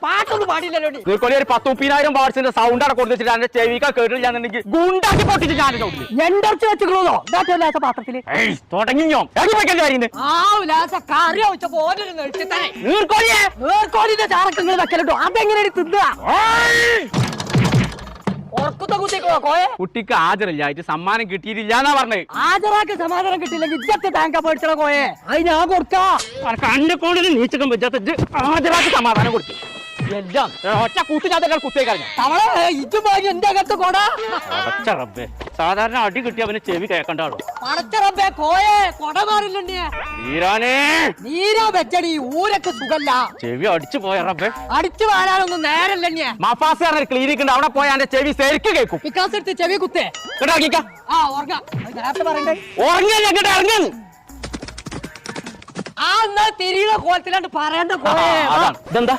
പാട്ടൊന്നും പാടില്ലല്ലോ. ഒരു 10,000 വാട്സിന്റെ സൗണ്ട് അവിടെ കൊടുത്തിട്ട് എന്റെ ചെവിക്ക കേട്ടില്ലാന്നുണ്ടെങ്കിൽ ഗുണ്ടാക്കി പൊട്ടിച്ച് ഞാൻ എന്റെ വെച്ചിട്ടുള്ളതോ പാത്രത്തില് തുടങ്ങിയോ കറി വെച്ച പോലെ നീർക്കോലിന്റെ ചാറക്കങ്ങൾ വെക്കലോ. അതെങ്ങനെ തിന്നുക? കുട്ടിക്ക് ഹാജറില്ലായിട്ട് സമ്മാനം കിട്ടിയിട്ടില്ല എന്നാ പറഞ്ഞത്. ഹാജരാക്ക് സമാധാനം കിട്ടിയില്ലെങ്കിൽ ഇജ്ജത്തെ താങ്ക പേടിച്ചോ കോയെ. അത് ഞാൻ കൊടുക്കാം. കണ്ടെ കൊണ്ട് നീച്ചിട്ടും വെച്ചാൽ ഹാജരാക്ക് സമാധാനം കൊടുത്തു. എല്ലാം ഒറ്റ കൂട്ടിനകത്ത് കുത്തിയേക്കാണ്. എന്റെ അകത്ത് കൊട റബ്ബേ, സാധാരണ അടി കിട്ടി അവന് ചെവി കേൾക്കണ്ടാളോ. പടച്ചറബേ കോയെ കൊട മാറില്ലേ നീരാ വെച്ചടി. ഊരൊക്കെ സുഖല്ല. ചെവി അടിച്ചു പോയ റബ്ബേ. അടിച്ചു വാരാനൊന്നും നേരല്ലേ. മഫാസ് പറഞ്ഞ ക്ലിനിക് ഉണ്ട്, അവിടെ പോയാൽ എന്റെ ചെവി ശരിക്ക് കേൾക്കും. വികാസ് എടുത്ത് ചെവി കുത്തേ ഇറങ്ങി ആ എന്നാ തിരിയുടെ കോലത്തിലാണ്ട് പറയണ്ട. ഇതെന്താ